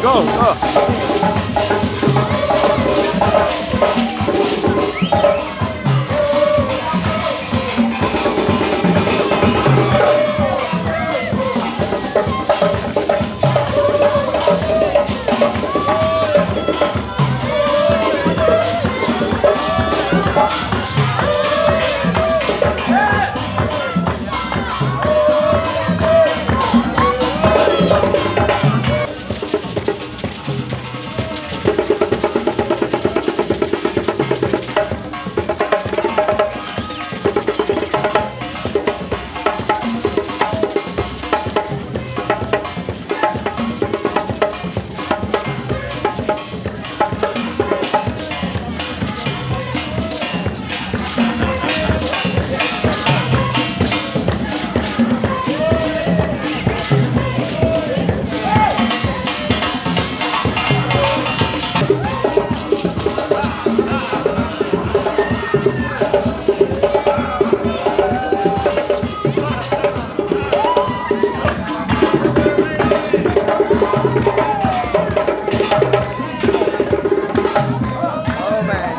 Go, go. Oh man.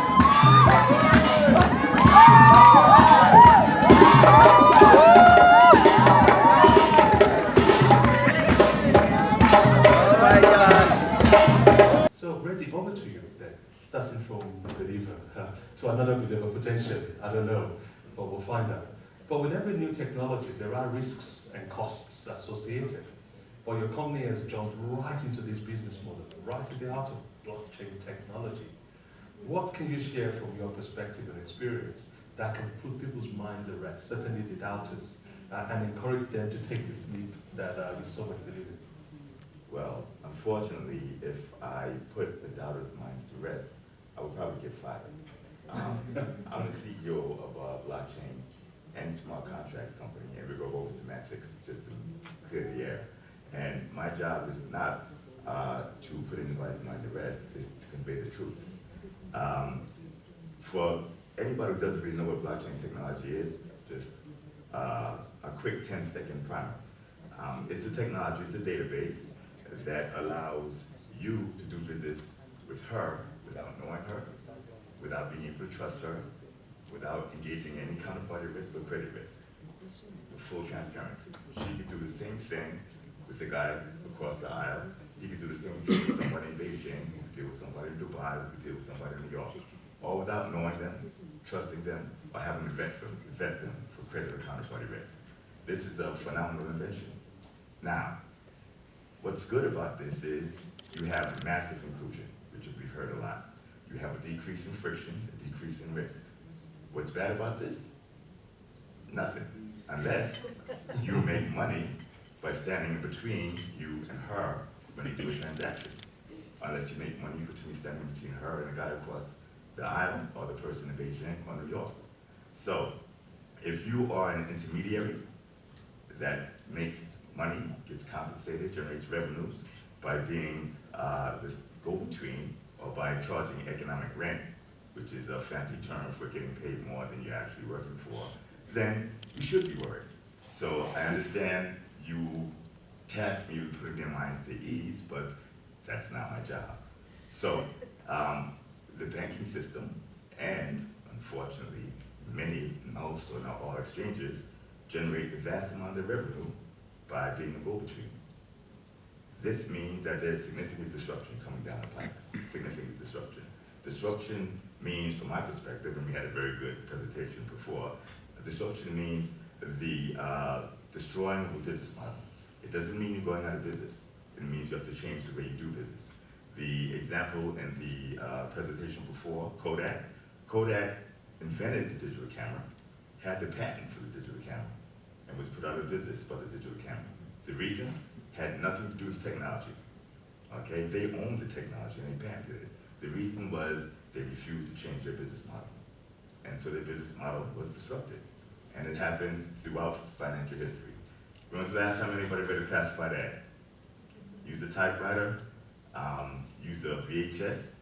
Oh my God. So, Reggie, over to you then, starting from believer to another believer potentially. I don't know, but we'll find out. But with every new technology, there are risks and costs associated. But your company has jumped right into this business model, right in the heart of blockchain technology. What can you share from your perspective and experience that can put people's minds at rest, certainly the doubters, and encourage them to take this leap that you so much believe in? Well, unfortunately, if I put the doubters' minds to rest, I would probably get fired. I'm the CEO of a blockchain and smart contracts company, and we go over semantics just to clear the air. And my job is not to put anybody's mind to rest, it's to convey the truth. For anybody who doesn't really know what blockchain technology is, just a quick 10-second primer. It's a technology, it's a database that allows you to do business with her without knowing her, without being able to trust her, without engaging in any counterparty risk or credit risk, with full transparency. She could do the same thing with the guy across the aisle. He could do the same thing with somebody in Beijing, he could deal with somebody in Dubai, he could deal with somebody in New York, all without knowing them, trusting them, or having to vet them for credit or counterparty risk. This is a phenomenal invention. Now, what's good about this is you have massive inclusion, which we've heard a lot. You have a decrease in friction, a decrease in risk. What's bad about this? Nothing, unless you make money by standing in between you and her when they do a transaction. Unless you make money between standing between her and the guy across the aisle or the person in Beijing or New York. So, if you are an intermediary that makes money, gets compensated, generates revenues by being this go-between or by charging economic rent, which is a fancy term for getting paid more than you're actually working for, then you should be worried. So I understand you tasked me with putting their minds to ease, but that's not my job. So the banking system and, unfortunately, many, most or not all exchanges generate the vast amount of revenue by being a go-between. This means that there's significant disruption coming down the pipe, significant disruption. Disruption means, from my perspective, and we had a very good presentation before, disruption means the destroying of a business model. It doesn't mean you're going out of business. It means you have to change the way you do business. The example in the presentation before, Kodak. Kodak invented the digital camera, had the patent for the digital camera, and was put out of business by the digital camera. The reason had nothing to do with technology. Okay, they owned the technology and they patented it. The reason was they refused to change their business model. And so their business model was disrupted. And it happens throughout financial history. When was the last time anybody read a classified ad? Use a typewriter, use a VHS,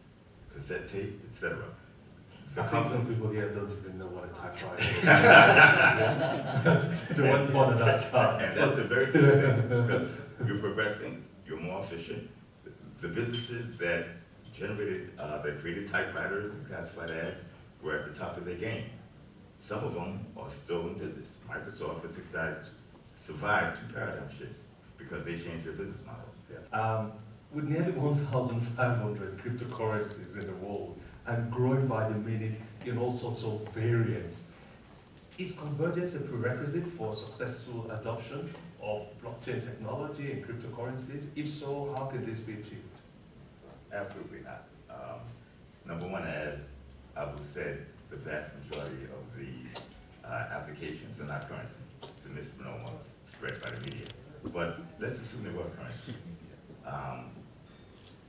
cassette tape, etc. I think some people here don't even know what a typewriter is. They weren't born at that time. And that's a very good thing, because you're progressing, you're more efficient. The businesses that that created typewriters and classified ads were at the top of their game. Some of them are still in business. Microsoft has survived two paradigm shifts because they changed their business model. Yeah. With nearly 1,500 cryptocurrencies in the world and growing by the minute in all sorts of variants, is convergence a prerequisite for successful adoption of blockchain technology and cryptocurrencies? If so, how can this be achieved? Absolutely not. Number one, as Abu said, the vast majority of these applications are not currencies. It's a misnomer spread by the media. But let's assume they were currencies.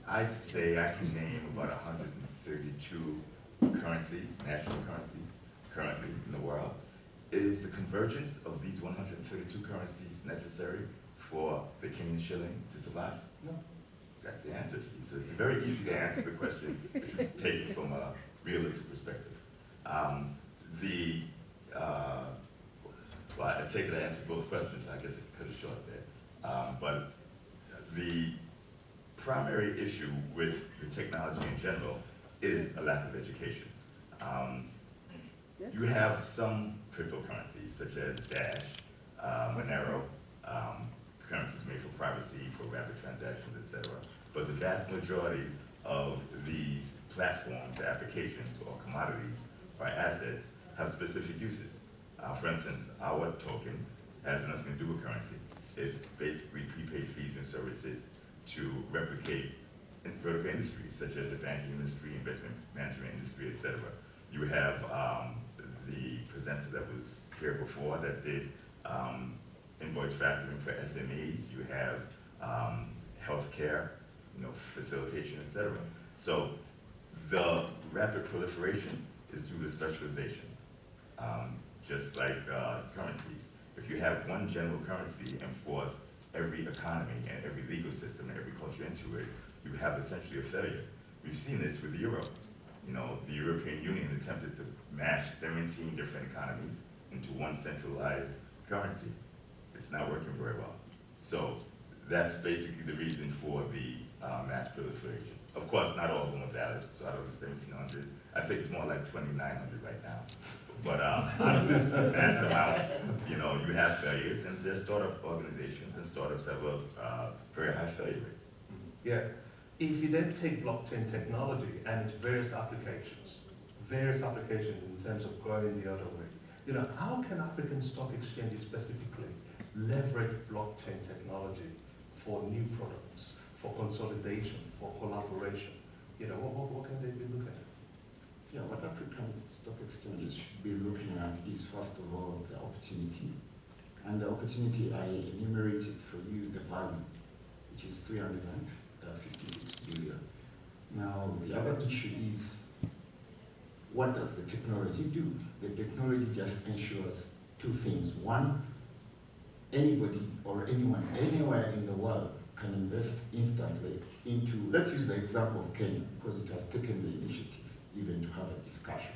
I'd say I can name about 132 currencies, national currencies, currently in the world. Is the convergence of these 132 currencies necessary for the Kenyan shilling to survive? No. That's the answer. So it's very easy to answer the question if you take it from a realistic perspective. Well, I take it I answered both questions. I guess I could have short there. But the primary issue with the technology in general is a lack of education. You have some cryptocurrencies such as Dash, Monero, currencies made for privacy, for rapid transactions, etc. But the vast majority of these platforms, applications, or commodities or assets have specific uses. For instance, our token has nothing to do with currency. It's basically prepaid fees and services to replicate in vertical industries such as the banking industry, investment management industry, etc. You have the presenter that was here before that did invoice factoring for SMEs. You have healthcare, facilitation, etc. So the rapid proliferation is due to specialization. Just like currencies. If you have one general currency and force every economy and every legal system and every culture into it, you have essentially a failure. We've seen this with the euro. The European Union attempted to mash 17 different economies into one centralized currency. It's not working very well. So that's basically the reason for the mass proliferation. Of course, not all of them are valid. So out of the 1,700, I think it's more like 2,900 right now. But out of this mass amount, you have failures, and there's startup organizations, and startups have a very high failure rate. Yeah. If you then take blockchain technology and its various applications in terms of going the other way, how can African stock exchanges specifically leverage blockchain technology for new products, for consolidation, for collaboration? What can they be looking at? Yeah, what African stock exchanges should be looking at is, first of all, the opportunity. And the opportunity, I enumerated for you the value, which is 356 billion. Now, the other issue is, what does the technology do? The technology just ensures two things. One, anybody or anyone, anywhere in the world can invest instantly into, let's use the example of Kenya, because it has taken the initiative even to have a discussion.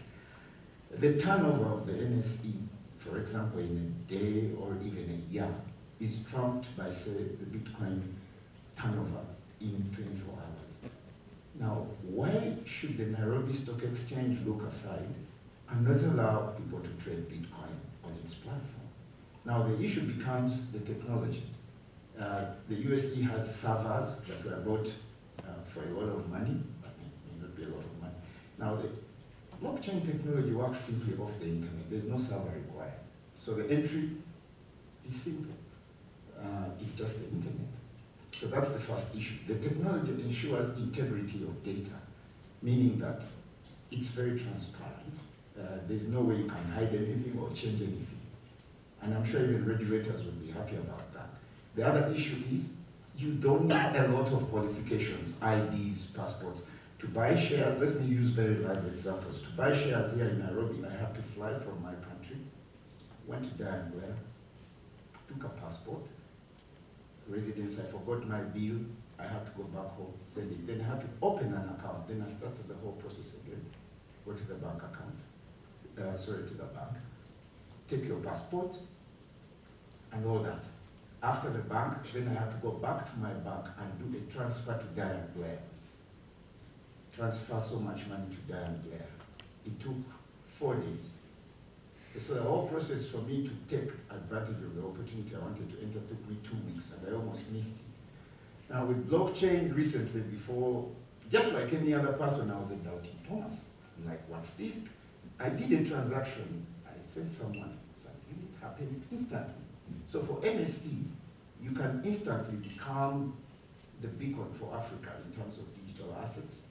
The turnover of the NSE, for example, in a day or even a year, is trumped by, say, the Bitcoin turnover in 24 hours. Now, why should the Nairobi Stock Exchange look aside and not allow people to trade Bitcoin on its platform? Now, the issue becomes the technology. The USE has servers that were bought for a lot of money, but may not be a lot of money. Now, the blockchain technology works simply off the internet. There's no server required. So the entry is simple. It's just the internet. So that's the first issue. The technology ensures integrity of data, meaning that it's very transparent. There's no way you can hide anything or change anything. And I'm sure even regulators will be happy about that. The other issue is you don't need a lot of qualifications, IDs, passports. To buy shares, let me use very live examples. To buy shares here in Nairobi, I have to fly from my country, went to Diane, took a passport, residence, I forgot my bill, I had to go back home, send it. Then I had to open an account. Then I started the whole process again. Go to the bank account, to the bank, take your passport, and all that. After the bank, then I have to go back to my bank and do a transfer to Diane Blair. Transfer so much money to Diane Blair. It took 4 days. So the whole process for me to take advantage of the opportunity I wanted to enter took me 2 weeks, and I almost missed it. Now with blockchain recently, before, just like any other person, I was a doubting Thomas. I'm like, what's this? I did a transaction. I sent someone something. It happened instantly. So for NSE, you can instantly become the beacon for Africa in terms of digital assets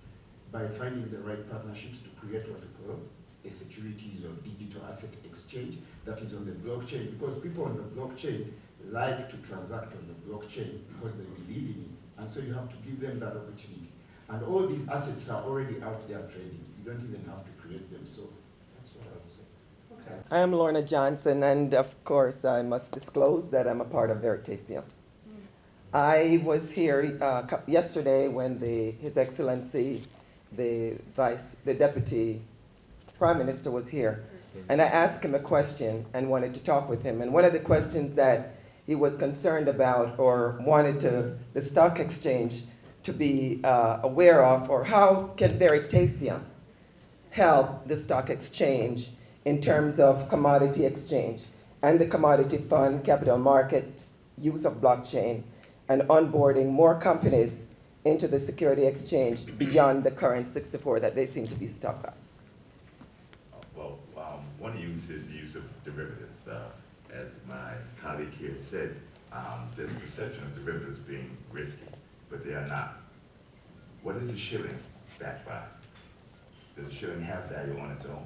by finding the right partnerships to create what we call a securities or digital asset exchange that is on the blockchain, because people on the blockchain like to transact on the blockchain because they believe in it, and so you have to give them that opportunity. And all these assets are already out there trading. You don't even have to create them, so that's what I would say. Okay. I am Lorna Johnson, and of course, I must disclose that I'm a part of Veritaseum. I was here yesterday when His Excellency, the Deputy Prime Minister was here, and I asked him a question and wanted to talk with him. And one of the questions that he was concerned about or wanted the stock exchange to be aware of, or how can Veritaseum help the stock exchange in terms of commodity exchange and the commodity fund, capital markets, use of blockchain, and onboarding more companies into the security exchange beyond the current 64 that they seem to be stuck at. Well, one use is the use of derivatives. As my colleague here said, there's a perception of derivatives being risky, but they are not. What is the shilling backed by? Does the shilling have value on its own?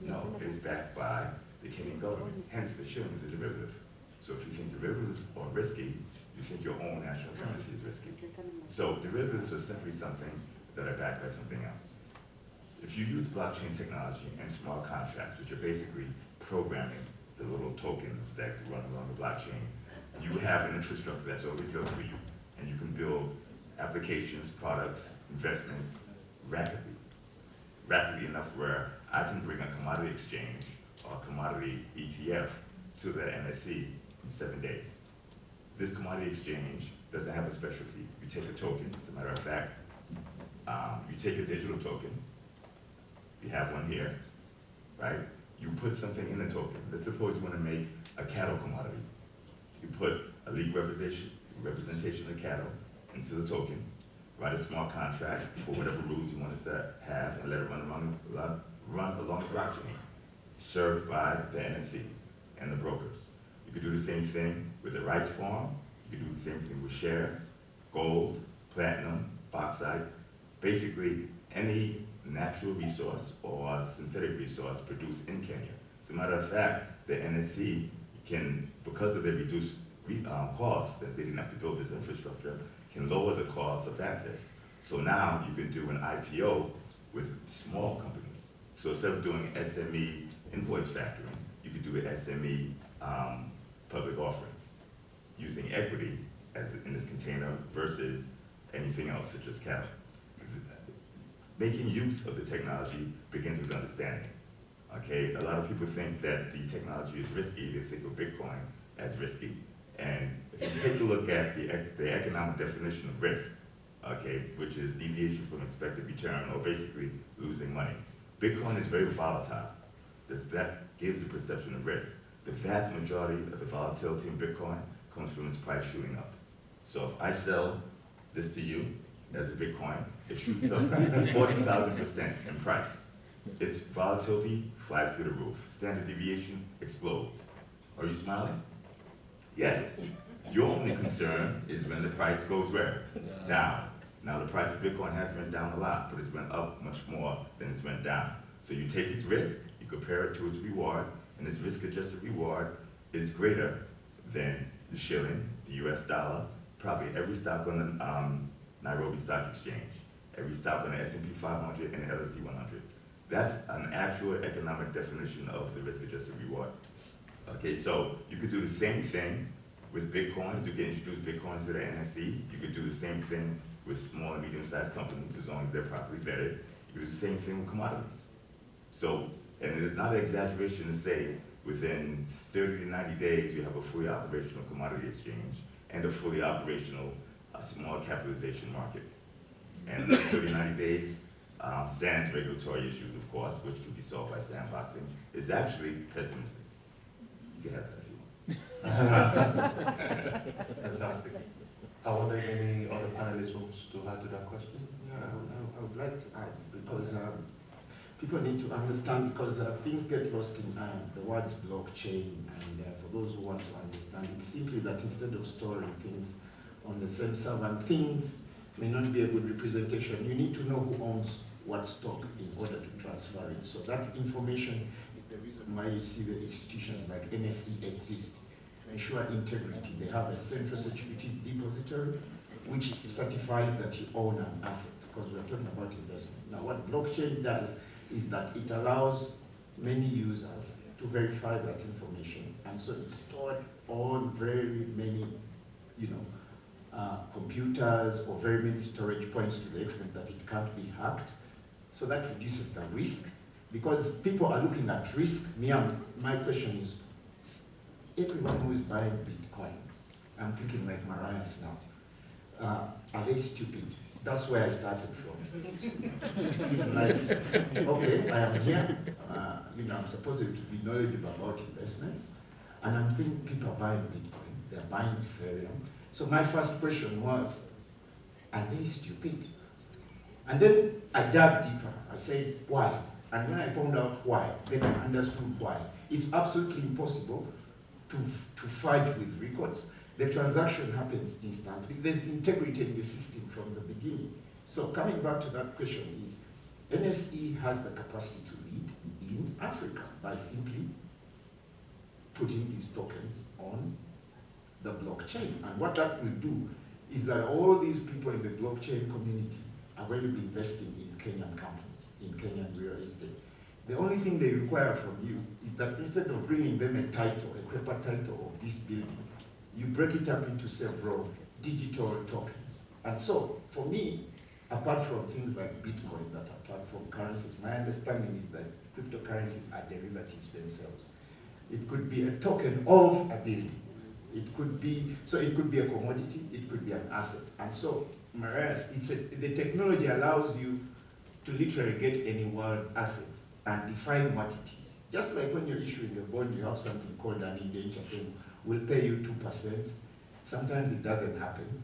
No, it's backed by the Kenyan government. Hence, the shilling is a derivative. So if you think derivatives are risky, you think your own national currency is risky. So derivatives are simply something that are backed by something else. If you use blockchain technology and smart contracts, which are basically programming the little tokens that run along the blockchain, you have an infrastructure that's already built for you, and you can build applications, products, investments rapidly enough where I can bring a commodity exchange or a commodity ETF to the NSE in 7 days. This commodity exchange doesn't have a specialty. You take a token, as a matter of fact, you take a digital token, you have one here, right? You put something in the token. Let's suppose you want to make a cattle commodity. You put a legal representation of cattle into the token, write a smart contract for whatever rules you want it to have, and let it run along the blockchain, served by the NSE and the brokers. You could do the same thing with the rice farm. You could do the same thing with shares, gold, platinum, bauxite, basically any natural resource or synthetic resource produced in Kenya. As a matter of fact, the NSE can, because of their reduced costs, as they didn't have to build this infrastructure, can lower the cost of access. So now you can do an IPO with small companies. So instead of doing SME invoice factoring, you could do an SME public offerings using equity as in this container versus anything else such as cattle. Making use of the technology begins with understanding. Okay, a lot of people think that the technology is risky. They think of Bitcoin as risky. And if you take a look at the economic definition of risk, okay, which is deviation from expected return or basically losing money, Bitcoin is very volatile. That gives the perception of risk. The vast majority of the volatility in Bitcoin comes from its price shooting up. So if I sell this to you as a Bitcoin, it shoots up 40,000% in price. Its volatility flies through the roof. Standard deviation explodes. Are you smiling? Yes. Your only concern is when the price goes where? Down. Now the price of Bitcoin has went down a lot, but it's went up much more than it's went down. So you take its risk, you compare it to its reward, and its risk-adjusted reward is greater than the shilling, the US dollar, probably every stock on the Nairobi Stock Exchange, every stock on the S&P 500 and the LSE 100. That's an actual economic definition of the risk-adjusted reward. Okay, so you could do the same thing with Bitcoins. You can introduce Bitcoins to the NSE. You could do the same thing with small and medium-sized companies as long as they're properly vetted. You could do the same thing with commodities. So, and it is not an exaggeration to say within 30 to 90 days, you have a fully operational commodity exchange and a fully operational small capitalization market. And in 30 to 90 days, sans regulatory issues, of course, which can be solved by sandboxing, is actually pessimistic. You can have that if you want. Fantastic. Are there any other panelists who wants to add to that question? Yeah, I would like to add, because people need to understand, because things get lost in the words blockchain, and for those who want to understand, it's simply that instead of storing things on the same server, and things may not be a good representation, you need to know who owns what stock in order to transfer it. So that information is the reason why you see the institutions like NSE exist, to ensure integrity. They have a central securities depository, which certifies that you own an asset, because we're talking about investment. Now, what blockchain does is that it allows many users to verify that information, and so it's stored on very many, computers or very many storage points to the extent that it can't be hacked. So that reduces the risk, because people are looking at risk. My question is, everyone who is buying Bitcoin, I'm thinking like Marias now, are they stupid? That's where I started from. Like, okay, I am here, I'm supposed to be knowledgeable about investments, and I'm thinking people are buying Bitcoin, they're buying Ethereum. So my first question was, are they stupid? And then I dug deeper. I said, why? And when I found out why, then I understood why. It's absolutely impossible to fight with records. The transaction happens instantly. There's integrity in the system from the beginning. So coming back to that question is, NSE has the capacity to lead in Africa by simply putting these tokens on the blockchain. And what that will do is that all these people in the blockchain community are going to be investing in Kenyan companies, in Kenyan real estate. The only thing they require from you is that instead of bringing them a title, a paper title of this building, you break it up into several digital tokens. And so, for me, apart from things like Bitcoin that are platform currencies, my understanding is that cryptocurrencies are derivatives themselves. It could be a token of a building. It could be a commodity, it could be an asset. And so, Marias, the technology allows you to literally get any world asset and define what it is. Just like when you're issuing a bond, you have something called an indenture saying, we'll pay you 2%. Sometimes it doesn't happen.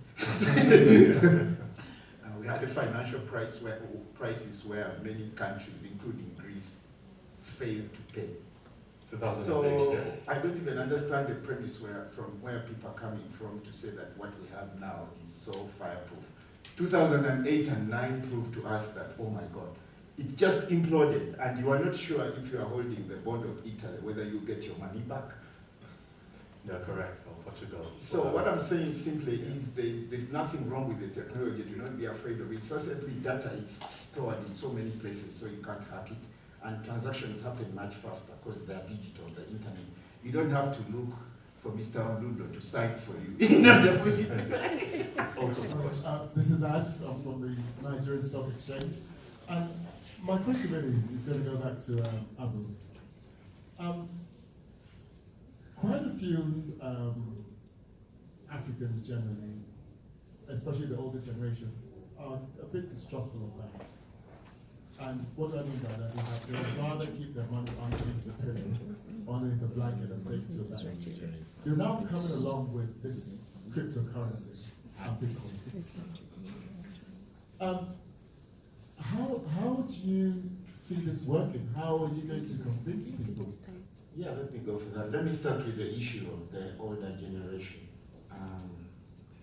We had a financial crisis where many countries, including Greece, failed to pay. So I don't even understand the premise from where people are coming from to say that what we have now is so fireproof. 2008 and 9 proved to us that, oh my God, it just imploded, and you are not sure if you are holding the bond of Italy, whether you get your money back. Yeah, correct, or Portugal. So what I'm saying simply is there's nothing wrong with the technology. Do not be afraid of it. So simply data is stored in so many places, so you can't hack it. And transactions happen much faster because they are digital, the internet. You don't have to look for Mr. Amludo to sign for you. This is Ads. I'm from the Nigerian Stock Exchange. And my question really is going to go back to Abu. Quite a few Africans generally, especially the older generation, are a bit distrustful of banks. And what do I mean by that is that they would rather keep their money underneath the pillow, underneath the blanket, and take it to a bank. You're now coming along with this cryptocurrency and Bitcoin. How do you see this working? How are you going to convince people? Yeah, let me go for that. Let me start with the issue of the older generation.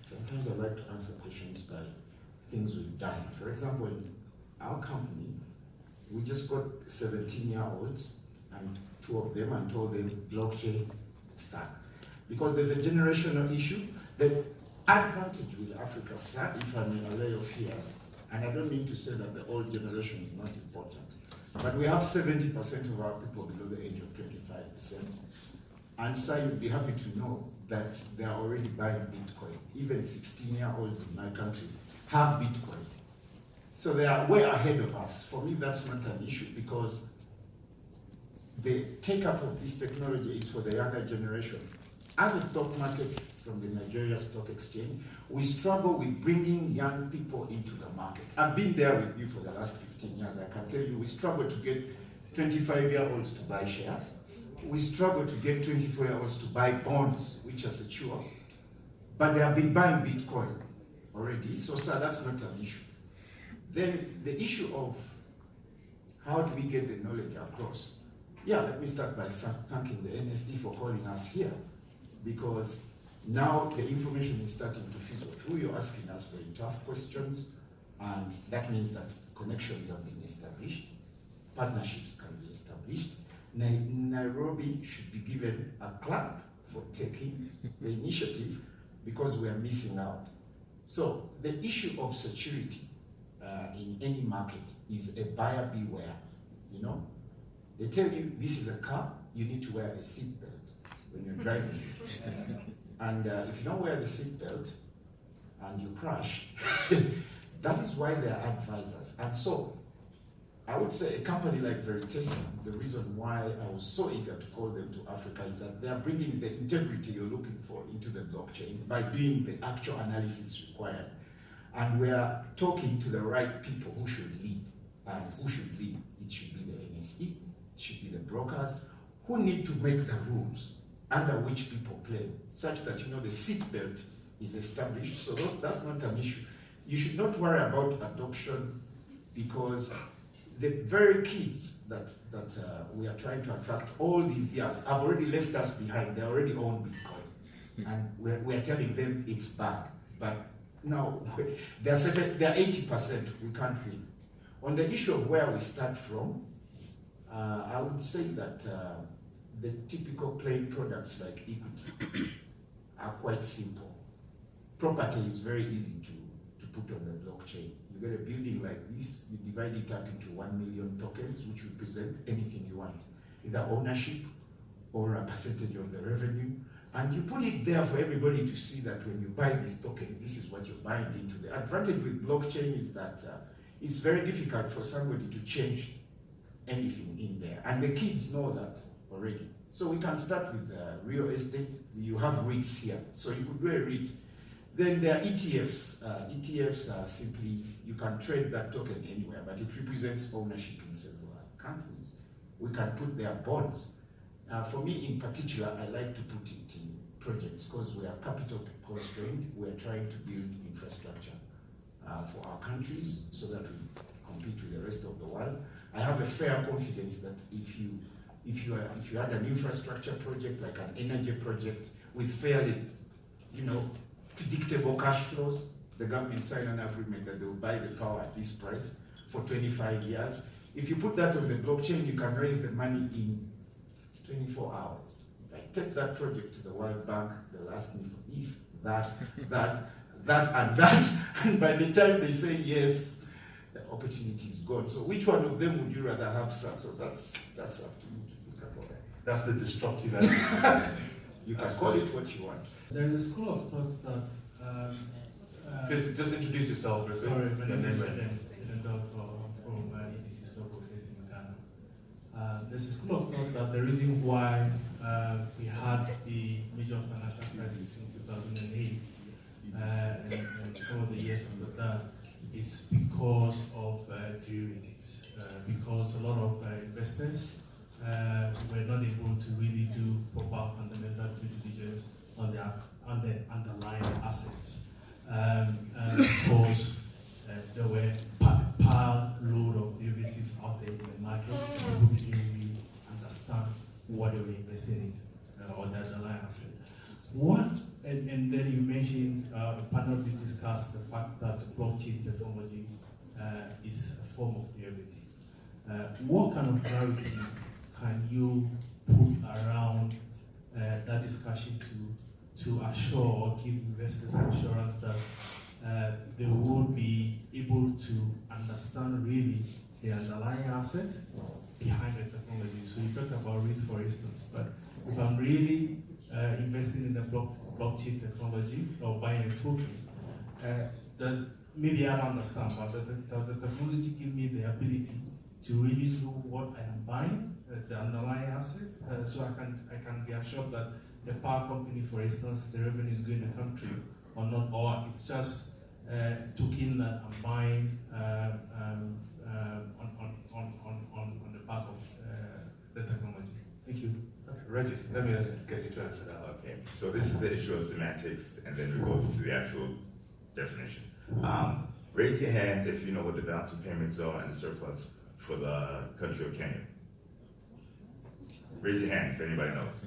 Sometimes I like to answer questions by things we've done. For example, in our company, we just got 17-year-olds and 2 of them and told them blockchain stack. Because there's a generational issue. The advantage with Africa, if I may allay your fears, and I don't mean to say that the old generation is not important, but we have 70% of our people below the age of 25%. And so you'd be happy to know that they are already buying Bitcoin. Even 16-year-olds in my country have Bitcoin. So they are way ahead of us. For me, that's not an issue because the take-up of this technology is for the younger generation. As a stock market from the Nigeria Stock Exchange, we struggle with bringing young people into the market. I've been there with you for the last 15 years. I can tell you we struggle to get 25-year-olds to buy shares. We struggle to get 24-year-olds to buy bonds, which are secure. But they have been buying Bitcoin already, so sir, that's not an issue. Then the issue of how do we get the knowledge across? Yeah, let me start by thanking the NSD for calling us here, because now the information is starting to fizzle through. You're asking us very tough questions, and that means that connections have been established, partnerships can be established. Nairobi should be given a clap for taking the initiative, because we are missing out. So the issue of security in any market is a buyer beware. You know, they tell you this is a car, you need to wear a seatbelt when you're driving. And if you don't wear the seatbelt and you crash, that is why they are advisors. And so I would say a company like Veritaseum, the reason why I was so eager to call them to Africa is that they are bringing the integrity you're looking for into the blockchain by doing the actual analysis required. And we are talking to the right people who should lead. And who should lead? It should be the NSE, it should be the brokers, who need to make the rules under which people play, such that, you know, the seatbelt is established. So that's not an issue. You should not worry about adoption, because the very kids that we are trying to attract all these years have already left us behind. They already own Bitcoin. And we're telling them it's bad. But now, they're 80%, we can't read. On the issue of where we start from, I would say that the typical plain products like equity are quite simple. Property is very easy to put on the blockchain. You get a building like this, you divide it up into 1 million tokens, which represent anything you want, either ownership or a percentage of the revenue. And you put it there for everybody to see that when you buy this token, this is what you're buying into. The advantage with blockchain is that it's very difficult for somebody to change anything in there. And the kids know that already. So we can start with real estate. You have REITs here. So you could do a REIT. Then there are ETFs. ETFs are simply, you can trade that token anywhere, but it represents ownership in several countries. We can put their bonds. For me in particular, I like to put it in projects because we are capital constrained. We are trying to build infrastructure for our countries so that we compete with the rest of the world. I have a fair confidence that if you had an infrastructure project like an energy project with fairly, you know, predictable cash flows, the government signed an agreement that they will buy the power at this price for 25 years. If you put that on the blockchain, you can raise the money in 24 hours. If I take that project to the World Bank, they'll ask me for this, that, and that, and by the time they say yes, the opportunity is gone. So which one of them would you rather have, sir? So that's up to you to think about it. That's the disruptive element. You can call it what you want. There is a school of thought that... just introduce yourself. Sorry, my name is Doctor from EDC Stockholm in Ghana. There's a school of thought that the reason why we had the major financial crisis in 2008 and some of the years after that is because of derivatives, because a lot of investors were not able to really do proper fundamental due diligence on the underlying assets. Because there were pile load of derivatives out there in the market, people didn't really understand what they were investing in or the underlying asset. And then you mentioned the panel did discuss the fact that the blockchain technology is a form of derivative. What kind of clarity can you put around that discussion to assure or give investors assurance that they will be able to understand really the underlying asset behind the technology? So you talked about REITs, for instance, but if I'm really investing in the blockchain technology or buying a token, maybe I don't understand, but does the technology give me the ability to really know what I am buying, the underlying asset, so I can be assured that the power company, for instance, the revenue is going to come through or not, or it's just token that I'm buying on the back of the technology. Thank you. Reggie, let me get you to answer that. Okay, so this is the issue of semantics, and then we go to the actual definition. Raise your hand if you know what the balance of payments are and the surplus for the country of Kenya. Raise your hand if anybody knows.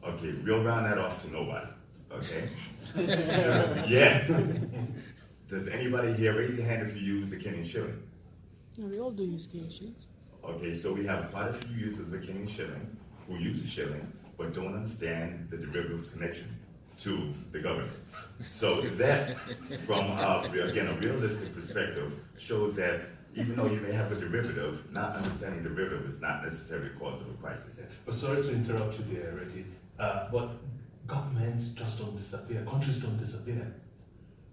Okay, we'll round that off to nobody, okay? Yeah. Does anybody here, raise your hand if you use the Kenyan shilling? No, we all do use Kenyan shillings. Okay, so we have quite a few users of the Kenyan shilling who use the shilling but don't understand the derivative connection to the government. So that, from again a realistic perspective, shows that even though you may have a derivative, not understanding derivative is not necessarily the cause of a crisis. But sorry to interrupt you there, Reggie, but governments just don't disappear, countries don't disappear.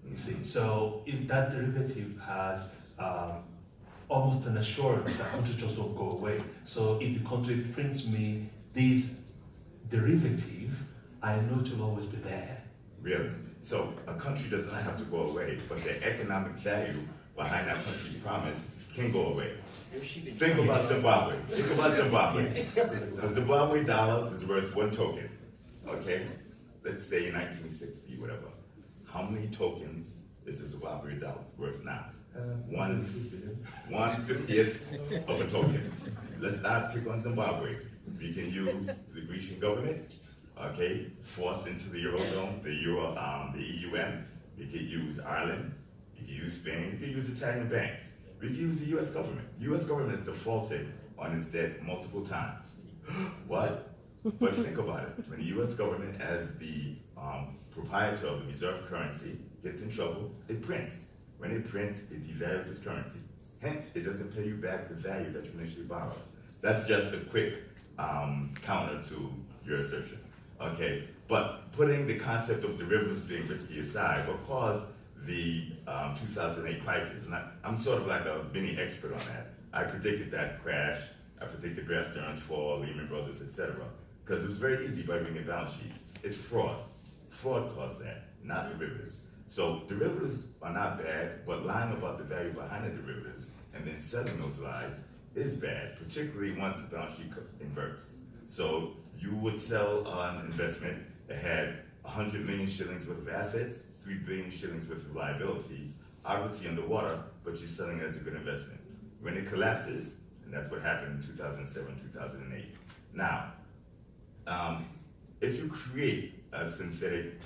You see, so if that derivative has almost an assurance that countries just don't go away. So if the country prints me this derivative, I know it will always be there. Really? So a country does not have to go away, but the economic value behind that country's promise can go away. Think about Zimbabwe. Think about Zimbabwe. The Zimbabwe dollar is worth 1 token. Okay? Let's say in 1960, whatever. How many tokens is the Zimbabwe dollar worth now? 1/50th of a token. Let's not pick on Zimbabwe. We can use the Grecian government, okay, forced into the Eurozone, the EUM. We could use Ireland, we could use Spain, we could use Italian banks. We could use the US government. US government has defaulted on its debt multiple times. What? But think about it. When the US government, as the proprietor of the reserve currency, gets in trouble, it prints. When it prints, it devalues its currency. Hence, it doesn't pay you back the value that you initially borrowed. That's just a quick counter to your assertion. Okay, but putting the concept of derivatives being risky aside, what caused the 2008 crisis, and I'm sort of like a mini expert on that. I predicted that crash, I predicted Bear Stearns fall, Lehman Brothers, etc. Because it was very easy by reading balance sheets. It's fraud. Fraud caused that, not derivatives. So derivatives are not bad, but lying about the value behind the derivatives and then selling those lies is bad, particularly once the balance sheet inverts. So you would sell an investment that had 100 million shillings worth of assets, 3 billion shillings worth of liabilities, obviously underwater, but you're selling it as a good investment. When it collapses, and that's what happened in 2007, 2008. Now, if you create a synthetic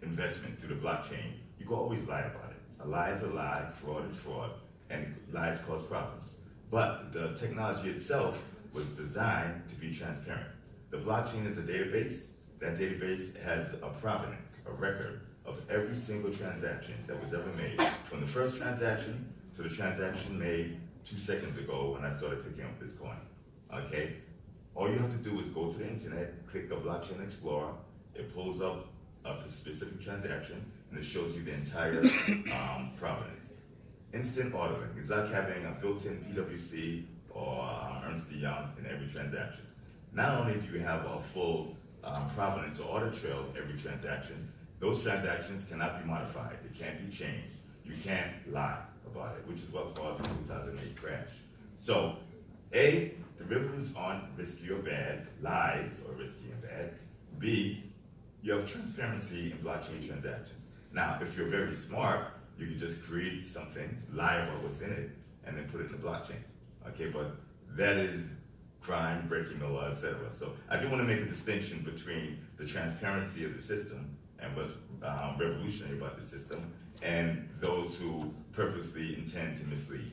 investment through the blockchain, you can always lie about it. A lie is a lie, fraud is fraud, and lies cause problems. But the technology itself was designed to be transparent. The blockchain is a database. That database has a provenance, a record of every single transaction that was ever made, from the first transaction to the transaction made 2 seconds ago when I started picking up this coin, okay? All you have to do is go to the internet, click a blockchain explorer, it pulls up a specific transaction, and it shows you the entire provenance. Instant auditing. It's like having a built-in PwC or Ernst & Young in every transaction. Not only do you have a full provenance or audit trail of every transaction, those transactions cannot be modified. It can't be changed. You can't lie about it, which is what caused the 2008 crash. So, A, derivatives aren't risky or bad. Lies are risky and bad. B, you have transparency in blockchain transactions. Now, if you're very smart, you can just create something, lie about what's in it, and then put it in the blockchain. Okay, but that is crime, breaking the law, etc. So I do want to make a distinction between the transparency of the system and what's revolutionary about the system, and those who purposely intend to mislead.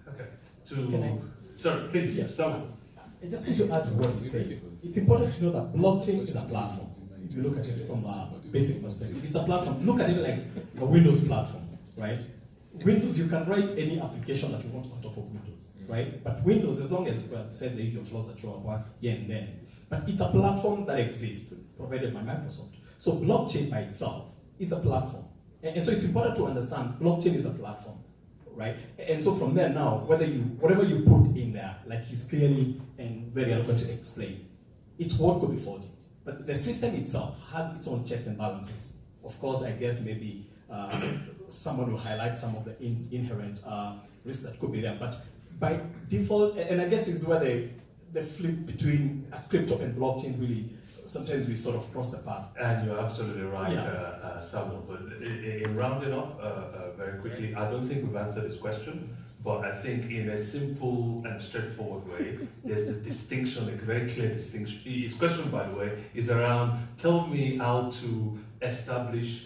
Okay. Can I? Sorry, please, Yeah. someone. I just need to add to what you said. It's important to know that blockchain is a platform. If you look at it from a basic perspective, it's a platform. Look at it like a Windows platform, right? Windows, you can write any application that you want on top of Windows, right? But Windows, as long as it says the usual flaws that show up here and there, but it's a platform that exists, provided by Microsoft. So blockchain by itself is a platform. And so it's important to understand blockchain is a platform, right? And so from there now, whatever you put in there, like he's clearly and very eloquently explained, its word could be faulty. But the system itself has its own checks and balances. Of course, I guess maybe someone will highlight some of the inherent risks that could be there. But by default, and I guess this is where the flip between crypto and blockchain really, sometimes we sort of cross the path. And you're absolutely right, Samuel. But in rounding up very quickly, I don't think we've answered this question, but I think in a simple and straightforward way, there's the distinction, a very clear distinction. His question, by the way, is around, tell me how to establish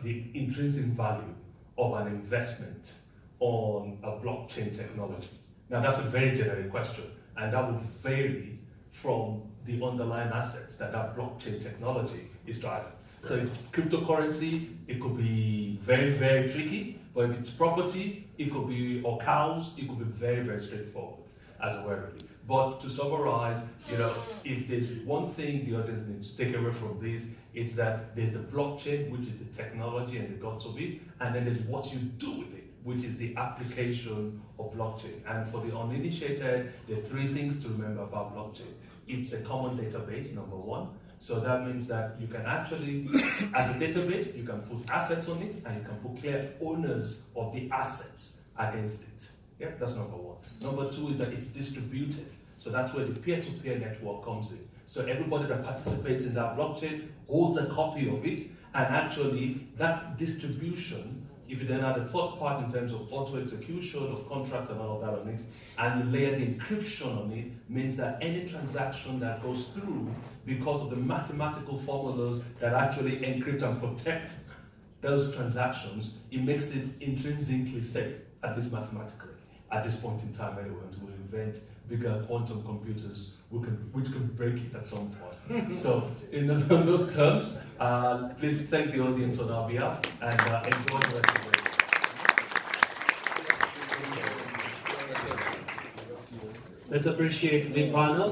the intrinsic value of an investment on a blockchain technology. Now, that's a very generic question, and that will vary from the underlying assets that blockchain technology is driving. So if it's cryptocurrency, it could be very, very tricky, but if it's property, it could be, or cows, it could be very, very straightforward as a word. But to summarize, if there's one thing the audience needs to take away from this, it's that there's the blockchain, which is the technology and the guts of it, and then there's what you do with it, which is the application of blockchain. And for the uninitiated, there are three things to remember about blockchain. It's a common database, number one. So that means that you can actually, as a database, you can put assets on it, and you can put clear owners of the assets against it. Yeah, that's number one. Number two is that it's distributed. So that's where the peer-to-peer network comes in. So everybody that participates in that blockchain holds a copy of it, and actually that distribution, if you then add a third part in terms of auto-execution of contracts and all of that on it, and you layer the encryption on it, means that any transaction that goes through, because of the mathematical formulas that actually encrypt and protect those transactions, it makes it intrinsically safe, at least mathematically, at this point in time anyway, until we invent bigger quantum computers which can break it at some point. So in those terms, please thank the audience on our behalf, and enjoy the rest of the day. Let's appreciate the panel.